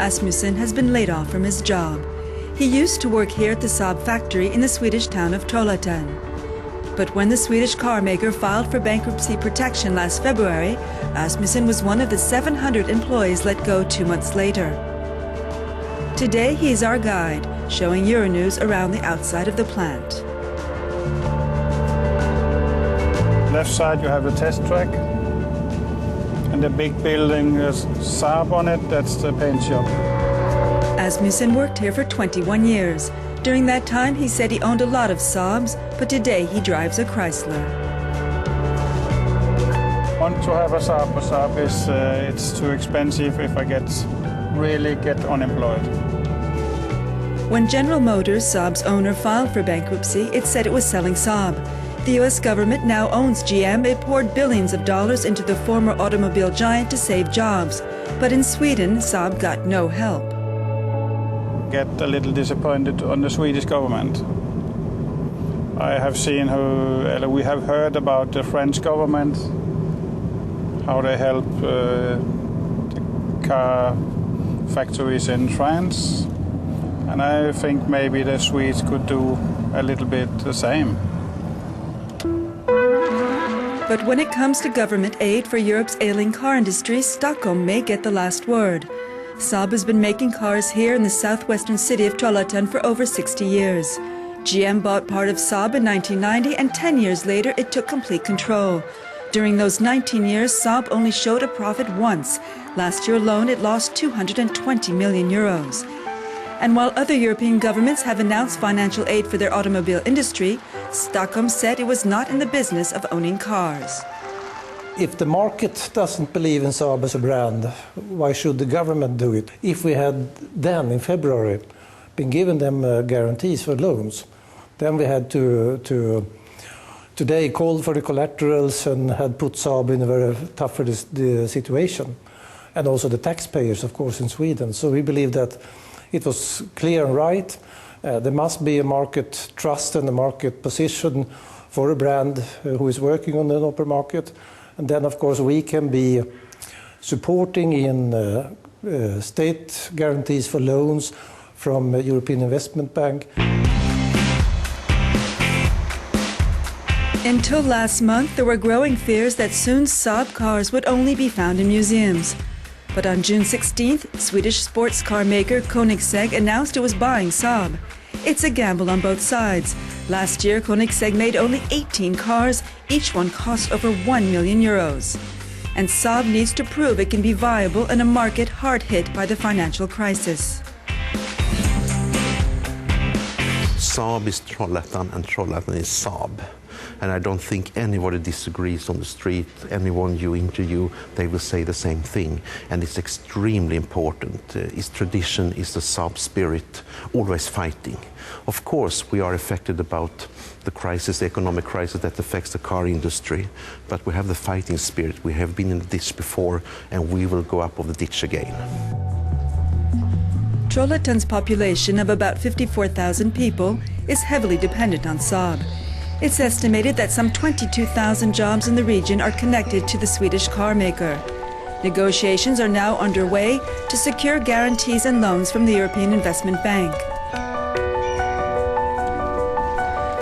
Asmussen has been laid off from his job. He used to work here at the Saab factory in the Swedish town of Trollhattan. But when the Swedish car maker filed for bankruptcy protection last February, Asmussen was one of the 700 employees let go 2 months later. Today he is our guide, showing Euronews around the outside of the plant. Left side you have the test track, and the big building is Saab on it, that's the paint shop. Asmussen worked here for 21 years. During that time he said he owned a lot of Saabs, but today he drives a Chrysler. Want to have a Saab is it's too expensive if I really get unemployed. When General Motors, Saab's owner, filed for bankruptcy, it said it was selling Saab. The U.S. government now owns GM. It poured billions of dollars into the former automobile giant to save jobs. But in Sweden, Saab got no help. Get a little disappointed on the Swedish government. I have seen we have heard about the French government, how they help the car factories in France. And I think maybe the Swedes could do a little bit the same. But when it comes to government aid for Europe's ailing car industry, Stockholm may get the last word. Saab has been making cars here in the southwestern city of Trollhattan for over 60 years. GM bought part of Saab in 1990, and 10 years later it took complete control. During those 19 years, Saab only showed a profit once. Last year alone it lost 220 million euros. And while other European governments have announced financial aid for their automobile industry, Stockholm said it was not in the business of owning cars. If the market doesn't believe in Saab as a brand, why should the government do it? If we had then, in February, been given them guarantees for loans, then we had to today call for the collaterals and had put Saab in a very tough situation. And also the taxpayers, of course, in Sweden. So we believe that it was clear and right. There must be a market trust and a market position for a brand who is working on the open market. And then, of course, we can be supporting in state guarantees for loans from European Investment Bank. Until last month, there were growing fears that soon Saab cars would only be found in museums. But on June 16th, Swedish sports car maker Koenigsegg announced it was buying Saab. It's a gamble on both sides. Last year, Koenigsegg made only 18 cars. Each one cost over 1 million euros. And Saab needs to prove it can be viable in a market hard hit by the financial crisis. Saab is Trollhattan and Trollhattan is Saab. And I don't think anybody disagrees on the street. Anyone you interview, they will say the same thing. And it's extremely important. Its tradition is the Saab spirit, always fighting. Of course, we are affected about the crisis, the economic crisis that affects the car industry. But we have the fighting spirit. We have been in the ditch before, and we will go up of the ditch again. Trollhattan's population of about 54,000 people is heavily dependent on Saab. It's estimated that some 22,000 jobs in the region are connected to the Swedish car maker. Negotiations are now underway to secure guarantees and loans from the European Investment Bank.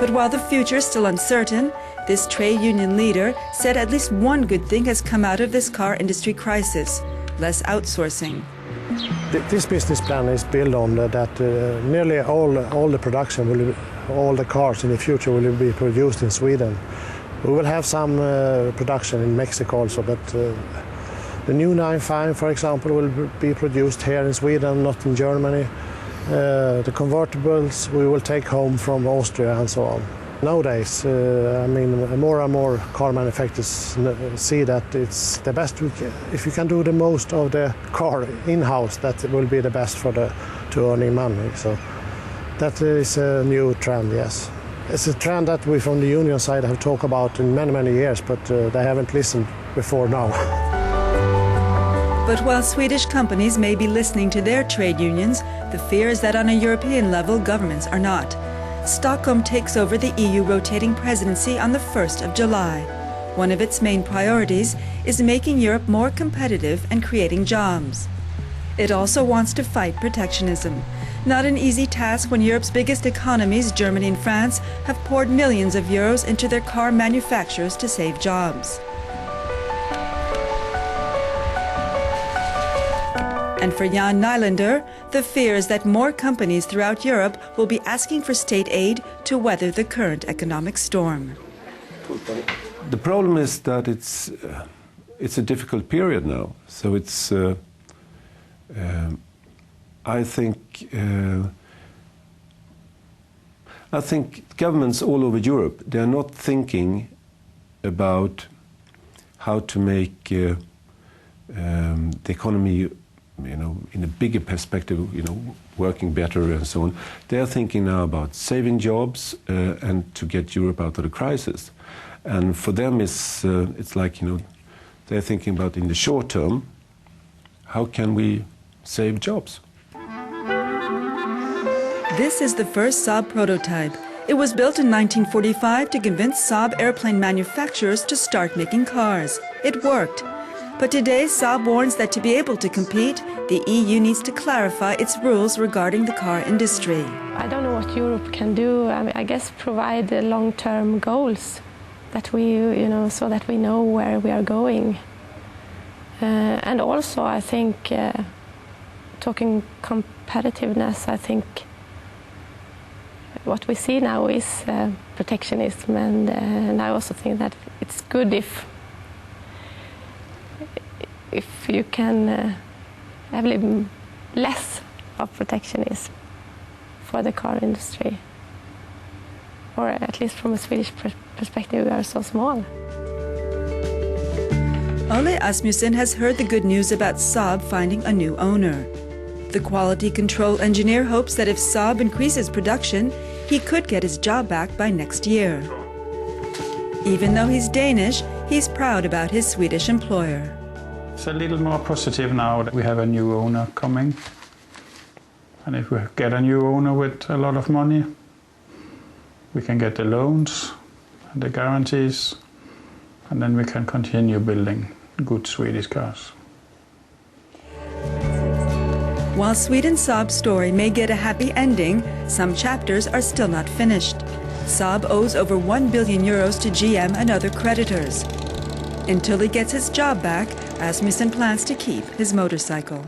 But while the future is still uncertain, this trade union leader said at least one good thing has come out of this car industry crisis: less outsourcing. This business plan is built on that nearly all the production all the cars in the future will be produced in Sweden. We will have some production in Mexico also, but the new 95, for example, will be produced here in Sweden, not in Germany. The convertibles we will take home from Austria and so on. Nowadays, more and more car manufacturers see that it's the best if you can do the most of the car in-house, that will be the best to earning money. So that is a new trend, yes. It's a trend that we from the union side have talked about in many years, but they haven't listened before now. But while Swedish companies may be listening to their trade unions, the fear is that on a European level, governments are not. Stockholm takes over the EU rotating presidency on the 1st of July. One of its main priorities is making Europe more competitive and creating jobs. It also wants to fight protectionism. Not an easy task when Europe's biggest economies, Germany and France, have poured millions of euros into their car manufacturers to save jobs. And for Jan Nylander, the fear is that more companies throughout Europe will be asking for state aid to weather the current economic storm. The problem is that it's a difficult period now. So I think governments all over Europe, they are not thinking about how to make the economy, in a bigger perspective, working better and so on. They are thinking now about saving jobs and to get Europe out of the crisis. And for them, it's like, they're thinking about in the short term, how can we save jobs? This is the first Saab prototype. It was built in 1945 to convince Saab airplane manufacturers to start making cars. It worked. But today, Saab warns that to be able to compete, the EU needs to clarify its rules regarding the car industry. I don't know what Europe can do. I guess provide long-term goals that we, so that we know where we are going. And also, I think, talking competitiveness, I think what we see now is protectionism, and I also think that it's good if you can have a little less of protectionism for the car industry. Or at least from a Swedish perspective, we are so small. Ole Asmussen has heard the good news about Saab finding a new owner. The quality control engineer hopes that if Saab increases production, he could get his job back by next year. Even though he's Danish, he's proud about his Swedish employer. It's a little more positive now that we have a new owner coming. And if we get a new owner with a lot of money, we can get the loans and the guarantees, and then we can continue building good Swedish cars. While Sweden's Saab story may get a happy ending, some chapters are still not finished. Saab owes over 1 billion euros to GM and other creditors. Until he gets his job back, Asmussen plans to keep his motorcycle.